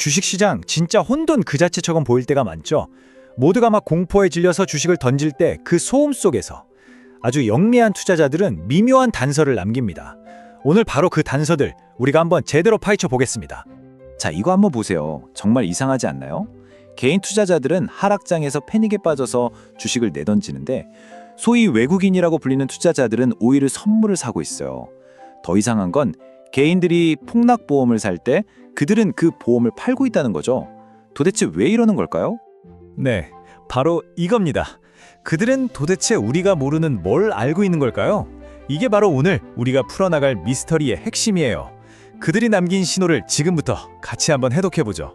주식시장 진짜 혼돈 그 자체처럼 보일 때가 많죠. 모두가 막 공포에 질려서 주식을 던질 때 그 소음 속에서 아주 영리한 투자자들은 미묘한 단서를 남깁니다. 오늘 바로 그 단서들 우리가 한번 제대로 파헤쳐 보겠습니다. 자, 이거 한번 보세요. 정말 이상하지 않나요? 개인 투자자들은 하락장에서 패닉에 빠져서 주식을 내던지는데 소위 외국인이라고 불리는 투자자들은 오히려 선물을 사고 있어요. 더 이상한 건 개인들이 폭락보험을 살 때 그들은 그 보험을 팔고 있다는 거죠. 도대체 왜 이러는 걸까요? 네, 바로 이겁니다. 그들은 도대체 우리가 모르는 뭘 알고 있는 걸까요? 이게 바로 오늘 우리가 풀어나갈 미스터리의 핵심이에요. 그들이 남긴 신호를 지금부터 같이 한번 해독해보죠.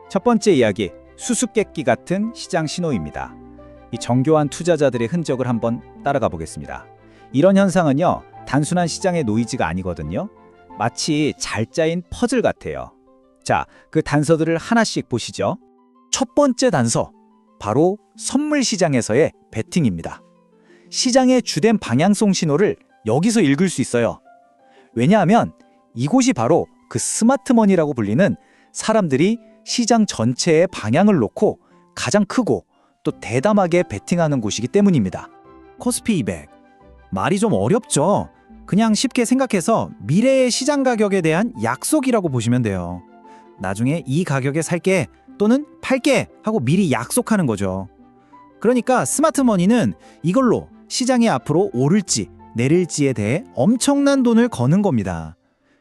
첫 번째 이야기, 수수께끼 같은 시장 신호입니다. 이 정교한 투자자들의 흔적을 한번 따라가 보겠습니다. 이런 현상은요, 단순한 시장의 노이즈가 아니거든요. 마치 잘 짜인 퍼즐 같아요. 자, 그 단서들을 하나씩 보시죠. 첫 번째 단서, 바로 선물 시장에서의 베팅입니다. 시장의 주된 방향성 신호를 여기서 읽을 수 있어요. 왜냐하면 이곳이 바로 그 스마트머니라고 불리는 사람들이 시장 전체의 방향을 놓고 가장 크고 또 대담하게 베팅하는 곳이기 때문입니다. 코스피 200. 말이 좀 어렵죠? 그냥 쉽게 생각해서 미래의 시장 가격에 대한 약속이라고 보시면 돼요. 나중에 이 가격에 살게 또는 팔게 하고 미리 약속하는 거죠. 그러니까 스마트머니는 이걸로 시장이 앞으로 오를지 내릴지에 대해 엄청난 돈을 거는 겁니다.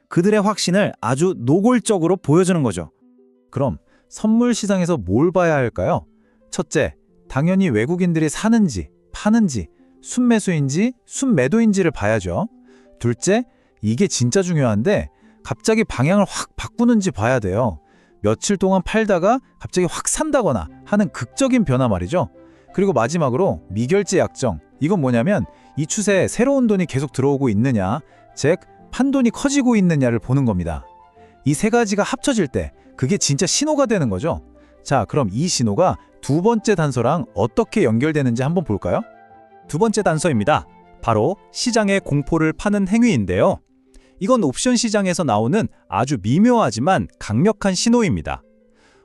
그들의 확신을 아주 노골적으로 보여주는 거죠. 그럼 선물 시장에서 뭘 봐야 할까요? 첫째, 당연히 외국인들이 사는지, 파는지, 순매수인지, 순매도인지를 봐야죠. 둘째, 이게 진짜 중요한데 갑자기 방향을 확 바꾸는지 봐야 돼요. 며칠 동안 팔다가 갑자기 확 산다거나 하는 극적인 변화 말이죠. 그리고 마지막으로 미결제 약정. 이건 뭐냐면 이 추세에 새로운 돈이 계속 들어오고 있느냐, 즉 판돈이 커지고 있느냐를 보는 겁니다. 이 세 가지가 합쳐질 때 그게 진짜 신호가 되는 거죠. 자, 그럼 이 신호가 두 번째 단서랑 어떻게 연결되는지 한번 볼까요? 두 번째 단서입니다. 바로 시장의 공포를 파는 행위인데요. 이건 옵션 시장에서 나오는 아주 미묘하지만 강력한 신호입니다.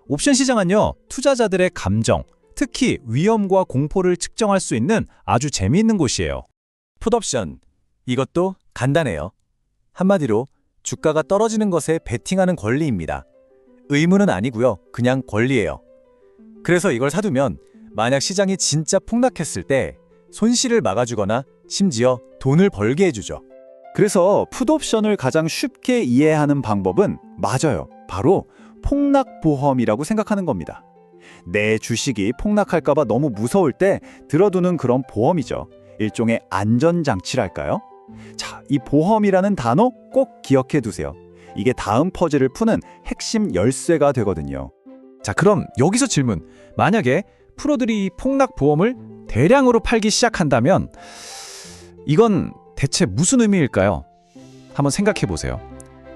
옵션 시장은요, 투자자들의 감정, 특히 위험과 공포를 측정할 수 있는 아주 재미있는 곳이에요. 풋옵션, 이것도 간단해요. 한마디로 주가가 떨어지는 것에 베팅하는 권리입니다. 의무는 아니고요, 그냥 권리예요. 그래서 이걸 사두면 만약 시장이 진짜 폭락했을 때 손실을 막아주거나 심지어 돈을 벌게 해주죠. 그래서 풋옵션을 가장 쉽게 이해하는 방법은 맞아요. 바로 폭락보험이라고 생각하는 겁니다. 내 주식이 폭락할까봐 너무 무서울 때 들어두는 그런 보험이죠. 일종의 안전장치랄까요? 자, 이 보험이라는 단어 꼭 기억해 두세요. 이게 다음 퍼즐을 푸는 핵심 열쇠가 되거든요. 자, 그럼 여기서 질문. 만약에 프로들이 이 폭락보험을 대량으로 팔기 시작한다면 이건 대체 무슨 의미일까요? 한번 생각해 보세요.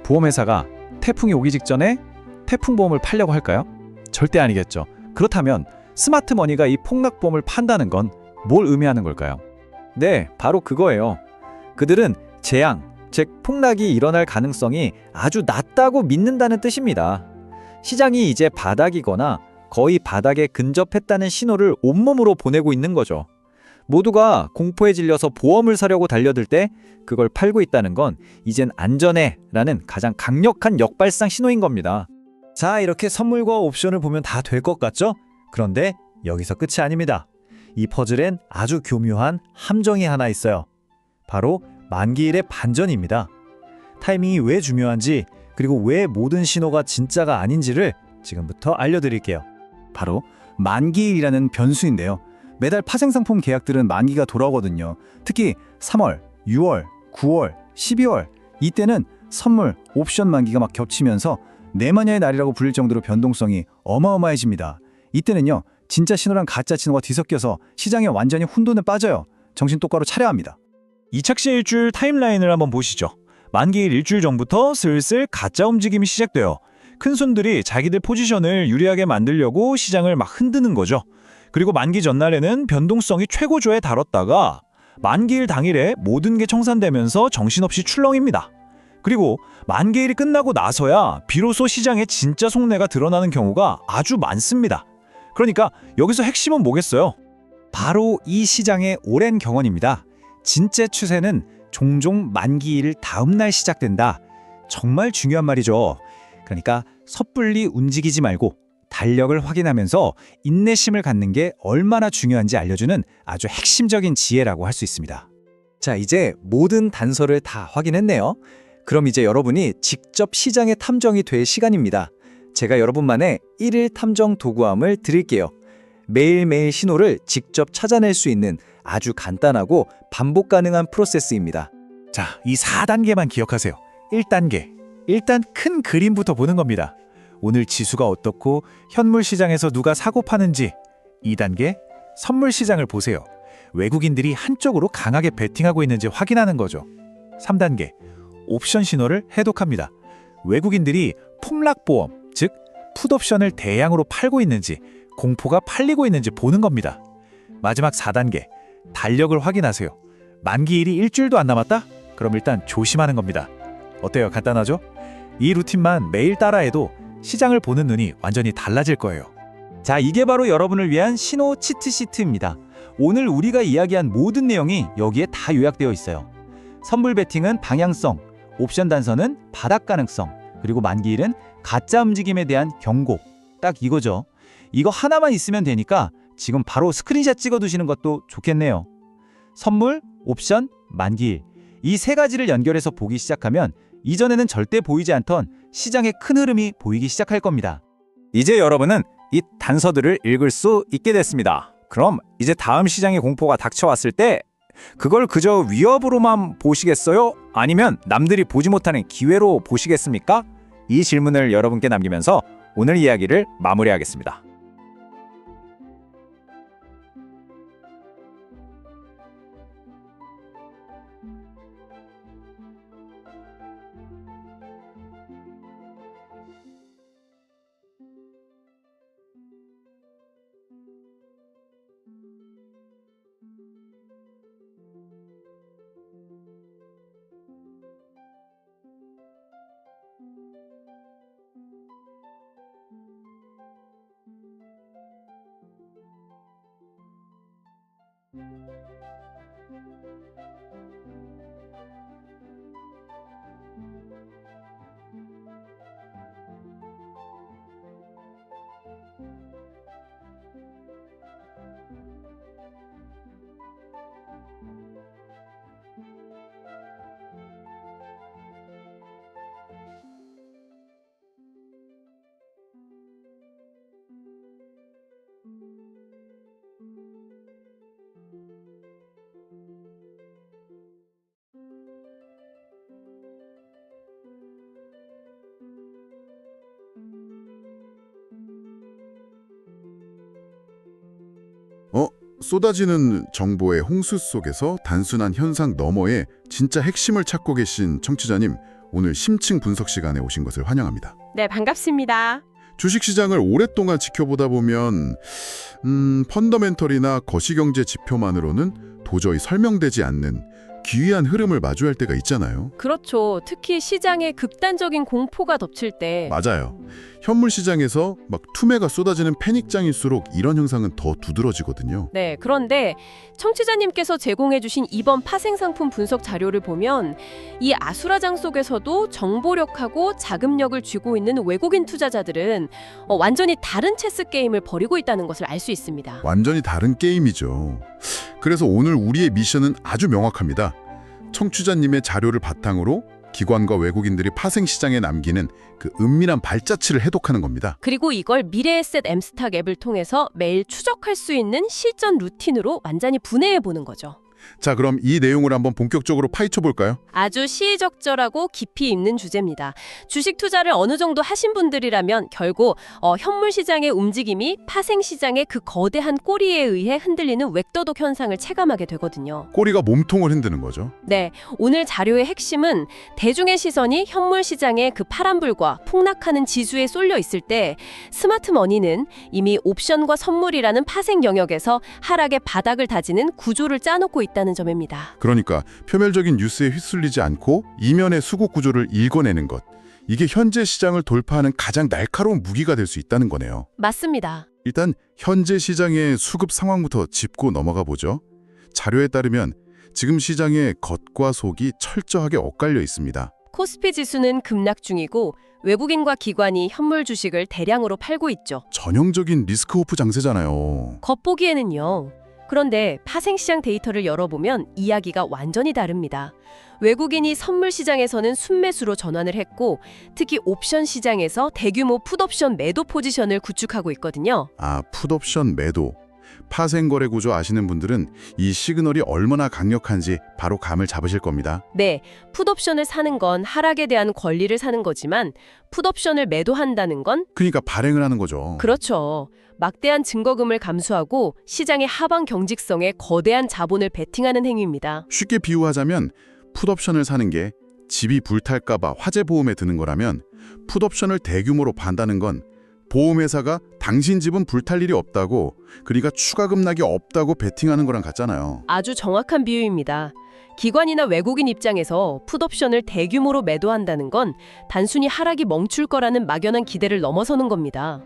보험회사가 태풍이 오기 직전에 태풍보험을 팔려고 할까요? 절대 아니겠죠. 그렇다면 스마트머니가 이 폭락보험을 판다는 건 뭘 의미하는 걸까요? 네, 바로 그거예요. 그들은 재앙, 즉 폭락이 일어날 가능성이 아주 낮다고 믿는다는 뜻입니다. 시장이 이제 바닥이거나 거의 바닥에 근접했다는 신호를 온몸으로 보내고 있는 거죠. 모두가 공포에 질려서 보험을 사려고 달려들 때 그걸 팔고 있다는 건 이젠 안전해 라는 가장 강력한 역발상 신호인 겁니다. 자, 이렇게 선물과 옵션을 보면 다 될 것 같죠? 그런데 여기서 끝이 아닙니다. 이 퍼즐엔 아주 교묘한 함정이 하나 있어요. 바로 만기일의 반전입니다. 타이밍이 왜 중요한지, 그리고 왜 모든 신호가 진짜가 아닌지를 지금부터 알려드릴게요. 바로 만기일이라는 변수인데요. 매달 파생상품 계약들은 만기가 돌아오거든요. 특히 3월, 6월, 9월, 12월 이때는 선물, 옵션 만기가 막 겹치면서 내마녀의 날이라고 불릴 정도로 변동성이 어마어마해집니다. 이때는요, 진짜 신호랑 가짜 신호가 뒤섞여서 시장에 완전히 혼돈에 빠져요. 정신 똑바로 차려야 합니다. 이착시 일주일 타임라인을 한번 보시죠. 만기일 일주일 전부터 슬슬 가짜 움직임이 시작돼요. 큰 손들이 자기들 포지션을 유리하게 만들려고 시장을 막 흔드는 거죠. 그리고 만기 전날에는 변동성이 최고조에 달았다가 만기일 당일에 모든 게 청산되면서 정신없이 출렁입니다. 그리고 만기일이 끝나고 나서야 비로소 시장의 진짜 속내가 드러나는 경우가 아주 많습니다. 그러니까 여기서 핵심은 뭐겠어요? 바로 이 시장의 오랜 경험입니다. 진짜 추세는 종종 만기일 다음 날 시작된다. 정말 중요한 말이죠. 그러니까 섣불리 움직이지 말고 달력을 확인하면서 인내심을 갖는 게 얼마나 중요한지 알려주는 아주 핵심적인 지혜라고 할 수 있습니다. 자, 이제 모든 단서를 다 확인했네요. 그럼 이제 여러분이 직접 시장에 탐정이 될 시간입니다. 제가 여러분만의 1일 탐정 도구함을 드릴게요. 매일매일 신호를 직접 찾아낼 수 있는 아주 간단하고 반복 가능한 프로세스입니다. 자, 이 4단계만 기억하세요. 1단계. 일단 큰 그림부터 보는 겁니다. 오늘 지수가 어떻고 현물 시장에서 누가 사고 파는지. 2단계. 선물 시장을 보세요. 외국인들이 한쪽으로 강하게 베팅하고 있는지 확인하는 거죠. 3단계. 옵션 신호를 해독합니다. 외국인들이 폭락보험, 즉 풋옵션을 대량으로 팔고 있는지, 공포가 팔리고 있는지 보는 겁니다. 마지막 4단계. 달력을 확인하세요. 만기일이 일주일도 안 남았다? 그럼 일단 조심하는 겁니다. 어때요? 간단하죠? 이 루틴만 매일 따라해도 시장을 보는 눈이 완전히 달라질 거예요. 자, 이게 바로 여러분을 위한 신호 치트시트입니다. 오늘 우리가 이야기한 모든 내용이 여기에 다 요약되어 있어요. 선물 베팅은 방향성, 옵션 단서는 바닥 가능성, 그리고 만기일은 가짜 움직임에 대한 경고. 딱 이거죠. 이거 하나만 있으면 되니까 지금 바로 스크린샷 찍어 두시는 것도 좋겠네요. 선물, 옵션, 만기일. 이 세 가지를 연결해서 보기 시작하면 이전에는 절대 보이지 않던 시장의 큰 흐름이 보이기 시작할 겁니다. 이제 여러분은 이 단서들을 읽을 수 있게 됐습니다. 그럼 이제 다음 시장의 공포가 닥쳐왔을 때 그걸 그저 위협으로만 보시겠어요? 아니면 남들이 보지 못하는 기회로 보시겠습니까? 이 질문을 여러분께 남기면서 오늘 이야기를 마무리하겠습니다. 쏟아지는 정보의 홍수 속에서 단순한 현상 너머의 진짜 핵심을 찾고 계신 청취자님, 오늘 심층 분석 시간에 오신 것을 환영합니다. 네, 반갑습니다. 주식시장을 오랫동안 지켜보다 보면 펀더멘털이나 거시경제 지표만으로는 도저히 설명되지 않는 기이한 흐름을 마주할 때가 있잖아요. 그렇죠. 특히 시장에 극단적인 공포가 덮칠 때 맞아요. 현물 시장에서 막 투매가 쏟아지는 패닉장일수록 이런 현상은 더 두드러지거든요. 네, 그런데 청취자님께서 제공해주신 이번 파생상품 분석 자료를 보면 이 아수라장 속에서도 정보력하고 자금력을 쥐고 있는 외국인 투자자들은 완전히 다른 체스 게임을 벌이고 있다는 것을 알 수 있습니다. 완전히 다른 게임이죠. 그래서 오늘 우리의 미션은 아주 명확합니다. 청취자님의 자료를 바탕으로 기관과 외국인들이 파생시장에 남기는 그 은밀한 발자취를 해독하는 겁니다. 그리고 이걸 미래에셋 M스탁 앱을 통해서 매일 추적할 수 있는 실전 루틴으로 완전히 분해해보는 거죠. 자, 그럼 이 내용을 한번 본격적으로 파헤쳐 볼까요? 아주 시의적절하고 깊이 있는 주제입니다. 주식 투자를 어느 정도 하신 분들이라면 결국 현물 시장의 움직임이 파생 시장의 그 거대한 꼬리에 의해 흔들리는 웩도독 현상을 체감하게 되거든요. 꼬리가 몸통을 흔드는 거죠. 네, 오늘 자료의 핵심은 대중의 시선이 현물 시장의 그 파란불과 폭락하는 지수에 쏠려 있을 때 스마트 머니는 이미 옵션과 선물이라는 파생 영역에서 하락의 바닥을 다지는 구조를 짜놓고 있다는 있다는 점입니다. 그러니까 표면적인 뉴스에 휩쓸리지 않고 이면의 수급 구조를 읽어내는 것. 이게 현재 시장을 돌파하는 가장 날카로운 무기가 될 수 있다는 거네요. 맞습니다. 일단 현재 시장의 수급 상황부터 짚고 넘어가 보죠. 자료에 따르면 지금 시장의 겉과 속이 철저하게 엇갈려 있습니다. 코스피 지수는 급락 중이고 외국인과 기관이 현물 주식을 대량으로 팔고 있죠. 전형적인 리스크오프 장세잖아요. 겉보기에는요. 그런데 파생시장 데이터를 열어보면 이야기가 완전히 다릅니다. 외국인이 선물 시장에서는 순매수로 전환을 했고 특히 옵션 시장에서 대규모 풋옵션 매도 포지션을 구축하고 있거든요. 아, 풋옵션 매도. 파생 거래 구조 아시는 분들은 이 시그널이 얼마나 강력한지 바로 감을 잡으실 겁니다. 네, 풋옵션을 사는 건 하락에 대한 권리를 사는 거지만 풋옵션을 매도한다는 건 그러니까 발행을 하는 거죠. 그렇죠. 막대한 증거금을 감수하고 시장의 하방 경직성에 거대한 자본을 베팅하는 행위입니다. 쉽게 비유하자면 풋옵션을 사는 게 집이 불탈까 봐 화재 보험에 드는 거라면 풋옵션을 대규모로 판다는 건 보험회사가 당신 집은 불탈 일이 없다고, 그러니까 추가 급락이 없다고 베팅하는 거랑 같잖아요. 아주 정확한 비유입니다. 기관이나 외국인 입장에서 풋옵션을 대규모로 매도한다는 건 단순히 하락이 멈출 거라는 막연한 기대를 넘어서는 겁니다.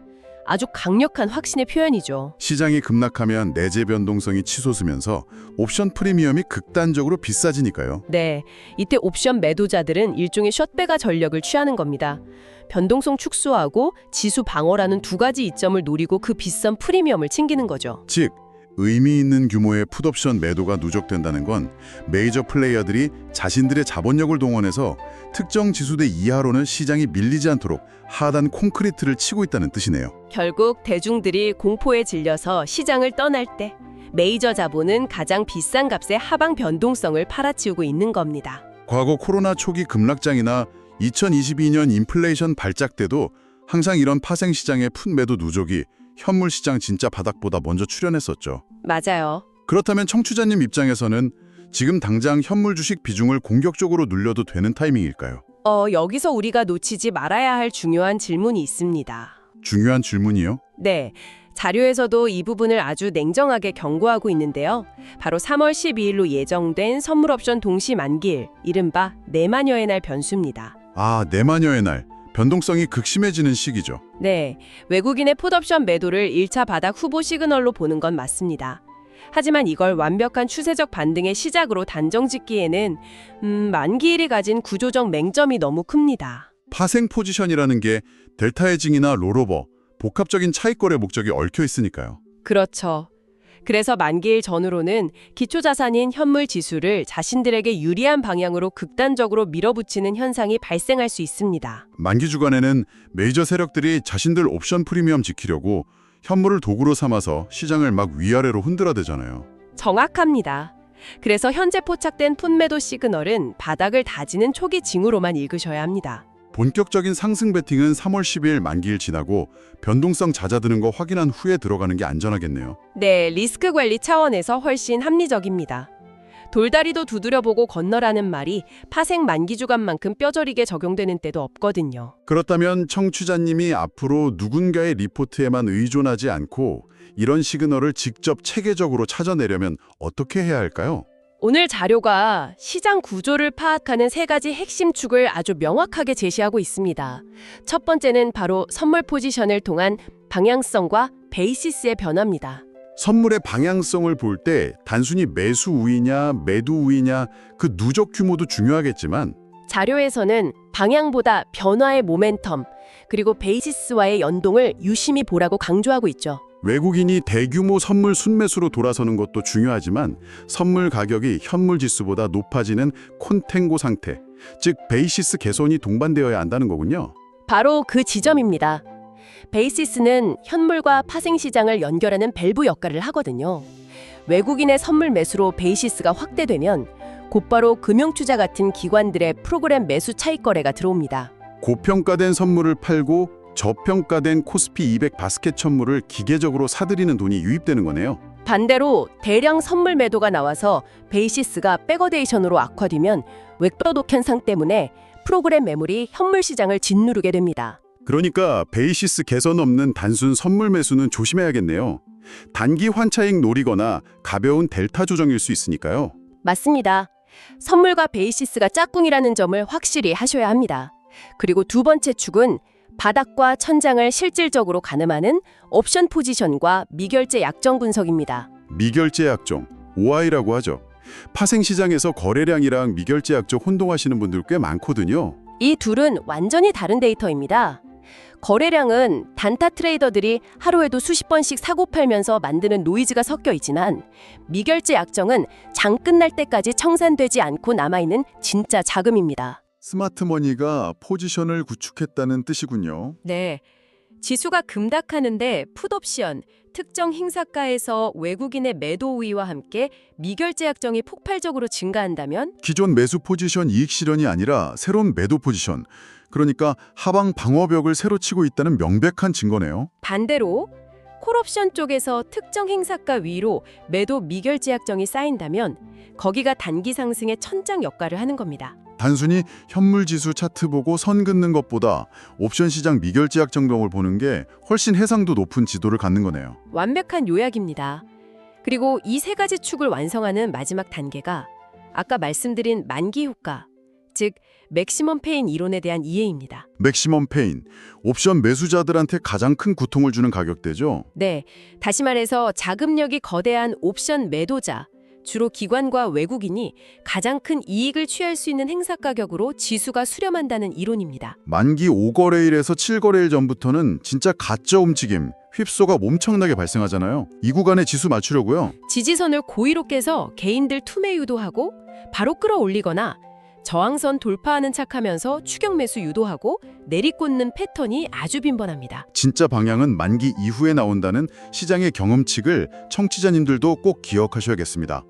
아주 강력한 확신의 표현이죠. 시장이 급락하면 내재 변동성이 치솟으면서 옵션 프리미엄이 극단적으로 비싸지니까요. 네, 이때 옵션 매도자들은 일종의 숏배가 전략을 취하는 겁니다. 변동성 축소하고 지수 방어라는 두 가지 이점을 노리고 그 비싼 프리미엄을 챙기는 거죠. 즉, 의미 있는 규모의 풋옵션 매도가 누적된다는 건 메이저 플레이어들이 자신들의 자본력을 동원해서 특정 지수대 이하로는 시장이 밀리지 않도록 하단 콘크리트를 치고 있다는 뜻이네요. 결국 대중들이 공포에 질려서 시장을 떠날 때 메이저 자본은 가장 비싼 값에 하방 변동성을 팔아치우고 있는 겁니다. 과거 코로나 초기 급락장이나 2022년 인플레이션 발작 때도 항상 이런 파생 시장의 풋 매도 누적이 현물 시장 진짜 바닥보다 먼저 출현했었죠. 맞아요. 그렇다면 청취자님 입장에서는 지금 당장 현물 주식 비중을 공격적으로 늘려도 되는 타이밍일까요? 여기서 우리가 놓치지 말아야 할 중요한 질문이 있습니다. 중요한 질문이요? 네, 자료에서도 이 부분을 아주 냉정하게 경고하고 있는데요. 바로 3월 12일로 예정된 선물 옵션 동시 만기일, 이른바 내마녀의 날 변수입니다. 아, 내마녀의 날. 변동성이 극심해지는 시기죠. 네, 외국인의 풋옵션 매도를 1차 바닥 후보 시그널로 보는 건 맞습니다. 하지만 이걸 완벽한 추세적 반등의 시작으로 단정짓기에는 만기일이 가진 구조적 맹점이 너무 큽니다. 파생 포지션이라는 게 델타 헤징이나 롤오버, 복합적인 차익거래 목적이 얽혀 있으니까요. 그렇죠. 그래서 만기일 전후로는 기초자산인 현물 지수를 자신들에게 유리한 방향으로 극단적으로 밀어붙이는 현상이 발생할 수 있습니다. 만기 주간에는 메이저 세력들이 자신들 옵션 프리미엄 지키려고 현물을 도구로 삼아서 시장을 막 위아래로 흔들어대잖아요. 정확합니다. 그래서 현재 포착된 풋매도 시그널은 바닥을 다지는 초기 징후로만 읽으셔야 합니다. 본격적인 상승 베팅은 3월 10일 만기일 지나고 변동성 잦아드는 거 확인한 후에 들어가는 게 안전하겠네요. 네, 리스크 관리 차원에서 훨씬 합리적입니다. 돌다리도 두드려보고 건너라는 말이 파생 만기 주간만큼 뼈저리게 적용되는 때도 없거든요. 그렇다면 청취자님이 앞으로 누군가의 리포트에만 의존하지 않고 이런 시그널을 직접 체계적으로 찾아내려면 어떻게 해야 할까요? 오늘 자료가 시장 구조를 파악하는 세 가지 핵심 축을 아주 명확하게 제시하고 있습니다. 첫 번째는 바로 선물 포지션을 통한 방향성과 베이시스의 변화입니다. 선물의 방향성을 볼 때 단순히 매수 우위냐 매도 우위냐 그 누적 규모도 중요하겠지만 자료에서는 방향보다 변화의 모멘텀, 그리고 베이시스와의 연동을 유심히 보라고 강조하고 있죠. 외국인이 대규모 선물 순매수로 돌아서는 것도 중요하지만 선물 가격이 현물 지수보다 높아지는 콘탱고 상태, 즉 베이시스 개선이 동반되어야 한다는 거군요. 바로 그 지점입니다. 베이시스는 현물과 파생시장을 연결하는 밸브 역할을 하거든요. 외국인의 선물 매수로 베이시스가 확대되면 곧바로 금융투자 같은 기관들의 프로그램 매수 차익 거래가 들어옵니다. 고평가된 선물을 팔고 저평가된 코스피 200 바스켓 선물을 기계적으로 사들이는 돈이 유입되는 거네요. 반대로 대량 선물 매도가 나와서 베이시스가 백어데이션으로 악화되면 웹도독 현상 때문에 프로그램 매물이 현물 시장을 짓누르게 됩니다. 그러니까 베이시스 개선 없는 단순 선물 매수는 조심해야겠네요. 단기 환차익 노리거나 가벼운 델타 조정일 수 있으니까요. 맞습니다. 선물과 베이시스가 짝꿍이라는 점을 확실히 하셔야 합니다. 그리고 두 번째 축은 바닥과 천장을 실질적으로 가늠하는 옵션 포지션과 미결제 약정 분석입니다. 미결제 약정, OI라고 하죠. 파생 시장에서 거래량이랑 미결제 약정 혼동하시는 분들 꽤 많거든요. 이 둘은 완전히 다른 데이터입니다. 거래량은 단타 트레이더들이 하루에도 수십 번씩 사고 팔면서 만드는 노이즈가 섞여 있지만 미결제 약정은 장 끝날 때까지 청산되지 않고 남아있는 진짜 자금입니다. 스마트머니가 포지션을 구축했다는 뜻이군요. 네. 지수가 급락하는데 풋옵션, 특정 행사가에서 외국인의 매도 우위와 함께 미결제 약정이 폭발적으로 증가한다면 기존 매수 포지션 이익 실현이 아니라 새로운 매도 포지션, 그러니까 하방 방어벽을 새로 치고 있다는 명백한 증거네요. 반대로 콜옵션 쪽에서 특정 행사가 위로 매도 미결제 약정이 쌓인다면 거기가 단기 상승의 천장 역할을 하는 겁니다. 단순히 현물지수 차트 보고 선 긋는 것보다 옵션 시장 미결제 약정동을 보는 게 훨씬 해상도 높은 지도를 갖는 거네요. 완벽한 요약입니다. 그리고 이 세 가지 축을 완성하는 마지막 단계가 아까 말씀드린 만기 효과, 즉 맥시멈 페인 이론에 대한 이해입니다. 맥시멈 페인, 옵션 매수자들한테 가장 큰 고통을 주는 가격대죠. 네, 다시 말해서 자금력이 거대한 옵션 매도자, 주로 기관과 외국인이 가장 큰 이익을 취할 수 있는 행사 가격으로 지수가 수렴한다는 이론입니다. 만기 5거래일에서 7거래일 전부터는 진짜 가짜 움직임, 휩소가 엄청나게 발생하잖아요. 이 구간에 지수 맞추려고요. 지지선을 고의로 깨서 개인들 투매 유도하고 바로 끌어올리거나 저항선 돌파하는 척하면서 추격 매수 유도하고 내리꽂는 패턴이 아주 빈번합니다. 진짜 방향은 만기 이후에 나온다는 시장의 경험칙을 청취자님들도 꼭 기억하셔야겠습니다.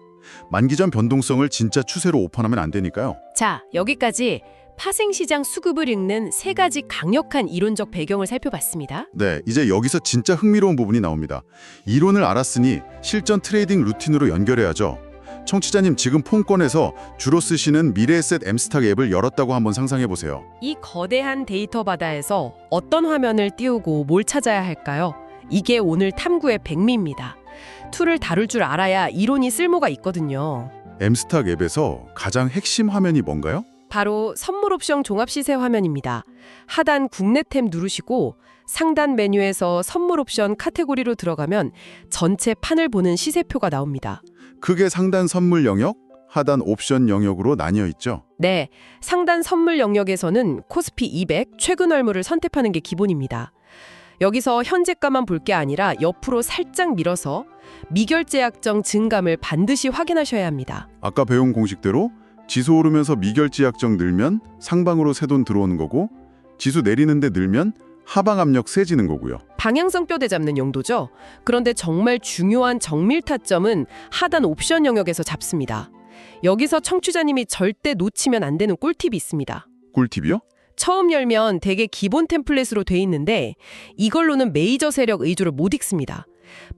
만기 전 변동성을 진짜 추세로 오판하면 안 되니까요. 자, 여기까지 파생시장 수급을 읽는 세 가지 강력한 이론적 배경을 살펴봤습니다. 네, 이제 여기서 진짜 흥미로운 부분이 나옵니다. 이론을 알았으니 실전 트레이딩 루틴으로 연결해야죠. 청취자님 지금 폰권에서 주로 쓰시는 미래에셋 M스탁 앱을 열었다고 한번 상상해보세요. 이 거대한 데이터 바다에서 어떤 화면을 띄우고 뭘 찾아야 할까요? 이게 오늘 탐구의 백미입니다. 툴을 다룰 줄 알아야 이론이 쓸모가 있거든요. M스탁 앱에서 가장 핵심 화면이 뭔가요? 바로 선물 옵션 종합 시세 화면입니다. 하단 국내 탭 누르시고 상단 메뉴에서 선물 옵션 카테고리로 들어가면 전체 판을 보는 시세표가 나옵니다. 그게 상단 선물 영역, 하단 옵션 영역으로 나뉘어 있죠. 네, 상단 선물 영역에서는 코스피 200 최근 얼무를 선택하는 게 기본입니다. 여기서 현재가만 볼 게 아니라 옆으로 살짝 밀어서 미결제 약정 증감을 반드시 확인하셔야 합니다. 아까 배운 공식대로 지수 오르면서 미결제 약정 늘면 상방으로 새 돈 들어오는 거고 지수 내리는데 늘면 하방 압력 세지는 거고요. 방향성 뼈대 잡는 용도죠. 그런데 정말 중요한 정밀 타점은 하단 옵션 영역에서 잡습니다. 여기서 청취자님이 절대 놓치면 안 되는 꿀팁이 있습니다. 꿀팁이요? 처음 열면 대개 기본 템플릿으로 돼 있는데 이걸로는 메이저 세력 의조를 못 읽습니다.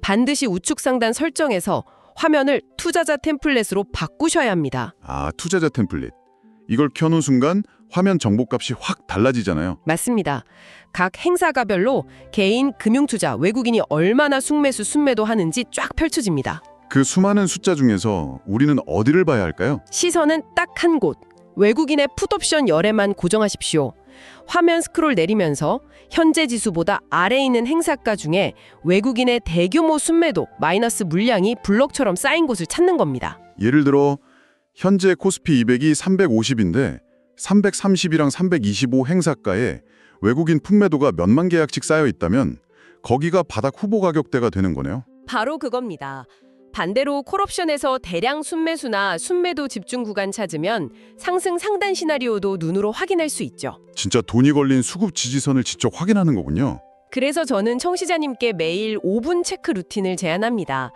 반드시 우측 상단 설정에서 화면을 투자자 템플릿으로 바꾸셔야 합니다. 아, 투자자 템플릿. 이걸 켜놓은 순간 화면 정보값이 확 달라지잖아요. 맞습니다. 각 행사가별로 개인, 금융투자, 외국인이 얼마나 순매수, 순매도 하는지 쫙 펼쳐집니다. 그 수많은 숫자 중에서 우리는 어디를 봐야 할까요? 시선은 딱 한 곳. 외국인의 풋옵션 열에만 고정하십시오. 화면 스크롤 내리면서 현재 지수보다 아래에 있는 행사가 중에 외국인의 대규모 순매도 마이너스 물량이 블럭처럼 쌓인 곳을 찾는 겁니다. 예를 들어 현재 코스피 200이 350인데 330이랑 325 행사가에 외국인 품매도가 몇만 계약씩 쌓여 있다면 거기가 바닥 후보 가격대가 되는 거네요. 바로 그겁니다. 반대로 콜옵션에서 대량 순매수나 순매도 집중 구간 찾으면 상승 상단 시나리오도 눈으로 확인할 수 있죠. 진짜 돈이 걸린 수급 지지선을 직접 확인하는 거군요. 그래서 저는 청취자님께 매일 5분 체크 루틴을 제안합니다.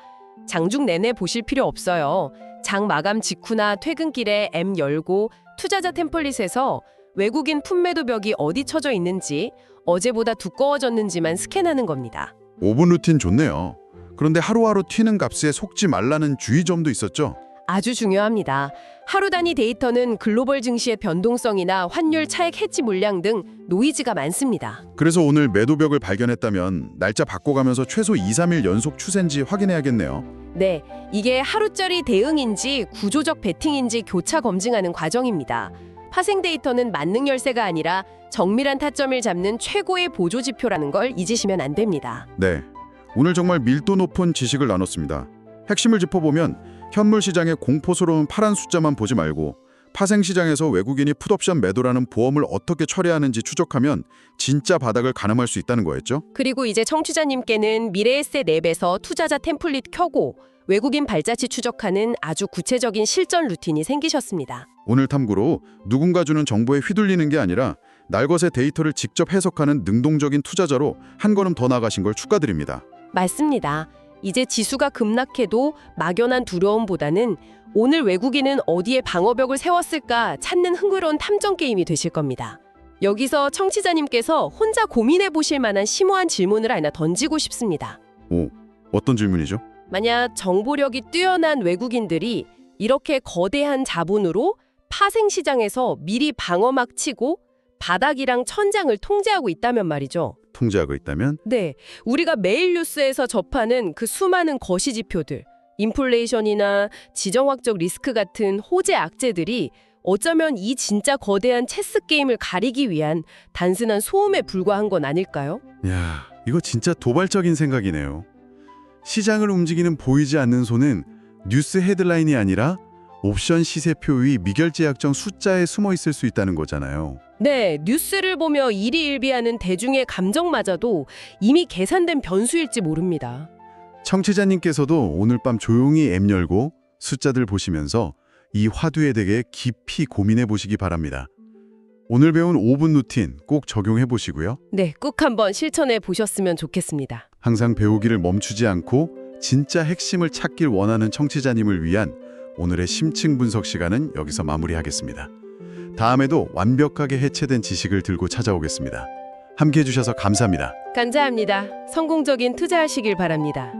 장중 내내 보실 필요 없어요. 장 마감 직후나 퇴근길에 M 열고 투자자 템플릿에서 외국인 품매도 벽이 어디 쳐져 있는지, 어제보다 두꺼워졌는지만 스캔하는 겁니다. 5분 루틴 좋네요. 그런데 하루하루 튀는 값에 속지 말라는 주의점도 있었죠. 아주 중요합니다. 하루 단위 데이터는 글로벌 증시의 변동성이나 환율 차익 해지 물량 등 노이즈가 많습니다. 그래서 오늘 매도벽을 발견했다면 날짜 바꿔가면서 최소 2, 3일 연속 추세인지 확인해야겠네요. 네, 이게 하루짜리 대응인지 구조적 베팅인지 교차 검증하는 과정입니다. 파생 데이터는 만능 열쇠가 아니라 정밀한 타점을 잡는 최고의 보조 지표라는 걸 잊으시면 안 됩니다. 네, 오늘 정말 밀도 높은 지식을 나눴습니다. 핵심을 짚어보면 현물 시장의 공포스러운 파란 숫자만 보지 말고 파생 시장에서 외국인이 풋옵션 매도라는 보험을 어떻게 처리하는지 추적하면 진짜 바닥을 가늠할 수 있다는 거였죠. 그리고 이제 청취자님께는 미래에셋 앱에서 투자자 템플릿 켜고 외국인 발자취 추적하는 아주 구체적인 실전 루틴이 생기셨습니다. 오늘 탐구로 누군가 주는 정보에 휘둘리는 게 아니라 날것의 데이터를 직접 해석하는 능동적인 투자자로 한 걸음 더 나가신 걸 축하드립니다. 맞습니다. 이제 지수가 급락해도 막연한 두려움보다는 오늘 외국인은 어디에 방어벽을 세웠을까 찾는 흥미로운 탐정 게임이 되실 겁니다. 여기서 청취자님께서 혼자 고민해 보실 만한 심오한 질문을 하나 던지고 싶습니다. 오, 어떤 질문이죠? 만약 정보력이 뛰어난 외국인들이 이렇게 거대한 자본으로 파생 시장에서 미리 방어막 치고 바닥이랑 천장을 통제하고 있다면 말이죠. 통제하고 있다면? 네, 우리가 매일 뉴스에서 접하는 그 수많은 거시 지표들, 인플레이션이나 지정학적 리스크 같은 호재 악재들이 어쩌면 이 진짜 거대한 체스 게임을 가리기 위한 단순한 소음에 불과한 건 아닐까요? 야, 이거 진짜 도발적인 생각이네요. 시장을 움직이는 보이지 않는 손은 뉴스 헤드라인이 아니라 옵션 시세표 위 미결제 약정 숫자에 숨어 있을 수 있다는 거잖아요. 네, 뉴스를 보며 일희일비하는 대중의 감정마저도 이미 계산된 변수일지 모릅니다. 청취자님께서도 오늘 밤 조용히 앱 열고 숫자들 보시면서 이 화두에 대해 깊이 고민해 보시기 바랍니다. 오늘 배운 5분 루틴 꼭 적용해 보시고요. 네, 꼭 한번 실천해 보셨으면 좋겠습니다. 항상 배우기를 멈추지 않고 진짜 핵심을 찾길 원하는 청취자님을 위한 오늘의 심층 분석 시간은 여기서 마무리하겠습니다. 다음에도 완벽하게 해체된 지식을 들고 찾아오겠습니다. 함께해 주셔서 감사합니다. 감사합니다. 성공적인 투자하시길 바랍니다.